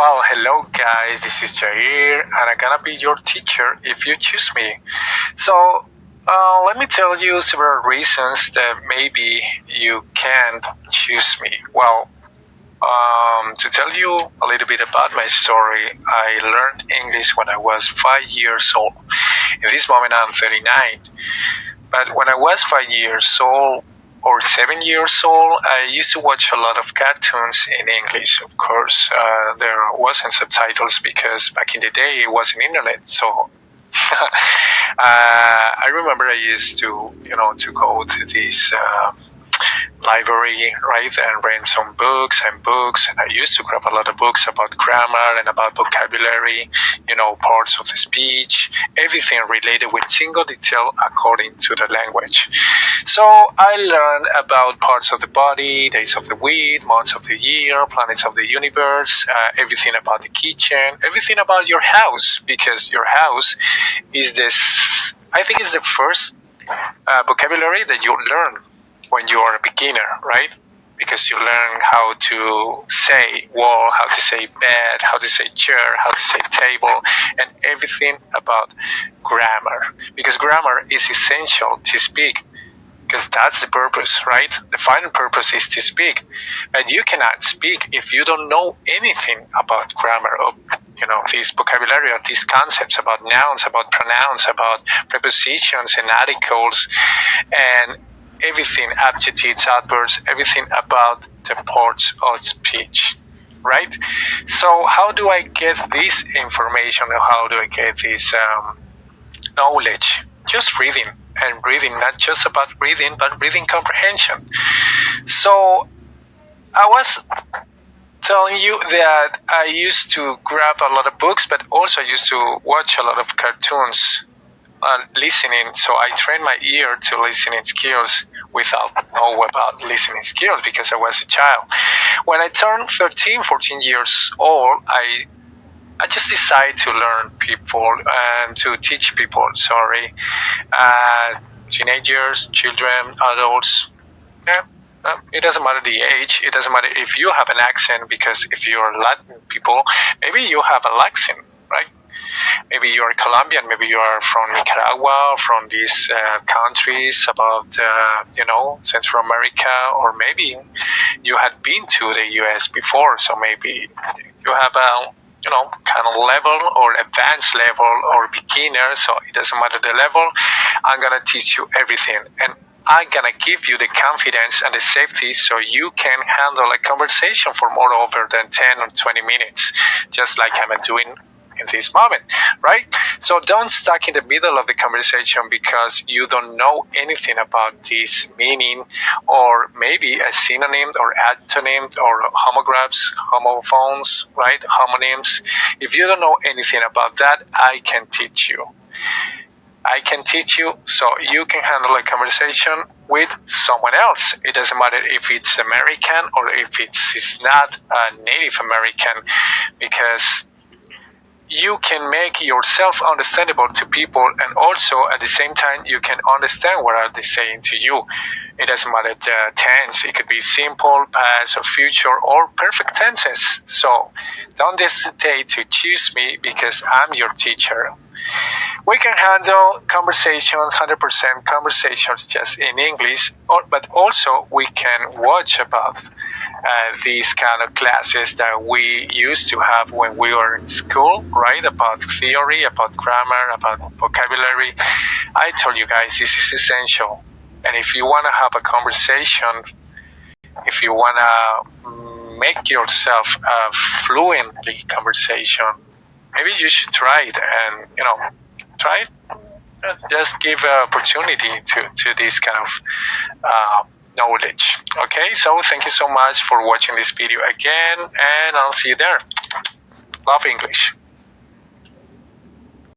Well, hello guys, this is Jair, and I'm gonna be your teacher if you choose me. So, let me tell you several reasons that maybe you can't choose me. Well, to tell you a little bit about my story, I learned English when I was 5 years old. In this moment, I'm 39. But when I was 5 years old or 7 years old, I used to watch a lot of cartoons in English. Of course, there wasn't subtitles because back in the day it wasn't internet. So I remember I used to go to this library, right, and read some books and books. And I used to grab a lot of books about grammar and about vocabulary, parts of the speech, everything related with single detail according to the language. So I learned about parts of the body, days of the week, months of the year, planets of the universe, everything about the kitchen, everything about your house, because your house is this, I think, is the first vocabulary that you learn when you are a beginner, right? Because you learn how to say wall, how to say bed, how to say chair, how to say table, and everything about grammar. Because grammar is essential to speak, because that's the purpose, right? The final purpose is to speak. And you cannot speak if you don't know anything about grammar or this vocabulary or these concepts about nouns, about pronouns, about prepositions and articles, and everything, adjectives, adverbs, everything about the parts of speech, right? So how do I get this information, or how do I get this knowledge? Just reading, and reading, not just about reading, but reading comprehension. So I was telling you that I used to grab a lot of books, but also I used to watch a lot of cartoons, listening. So I trained my ear to listening skills without know about listening skills because I was a child. When I turned 13, 14 years old, I just decided to learn people and to teach people, teenagers, children, adults. Yeah, it doesn't matter the age. It doesn't matter if you have an accent, because if you're Latin people, maybe you have a accent, right? Maybe you are Colombian, maybe you are from Nicaragua, from these countries about, Central America, or maybe you had been to the US before, so maybe you have a, kind of level or advanced level or beginner, so it doesn't matter the level. I'm gonna teach you everything, and I'm gonna give you the confidence and the safety so you can handle a conversation for more over than 10 or 20 minutes, just like I'm doing in this moment, right? So don't stuck in the middle of the conversation because you don't know anything about this meaning, or maybe a synonym or antonym or homographs, homophones, right? Homonyms. If you don't know anything about that, I can teach you. I can teach you so you can handle a conversation with someone else. It doesn't matter if it's American or if it's not a Native American, because you can make yourself understandable to people, and also at the same time you can understand what are they saying to you. It doesn't matter the tense. It could be simple, past, or future, or perfect tenses. So don't hesitate to choose me because I'm your teacher. We can handle conversations, 100% conversations just in English, but also we can watch about these kind of classes that we used to have when we were in school, right? About theory, about grammar, about vocabulary. I told you guys this is essential. And if you want to have a conversation, if you want to make yourself a fluently conversation, maybe you should try it, and try it. Just give an opportunity to this kind of knowledge. Okay, so thank you so much for watching this video again, and I'll see you there. Love English.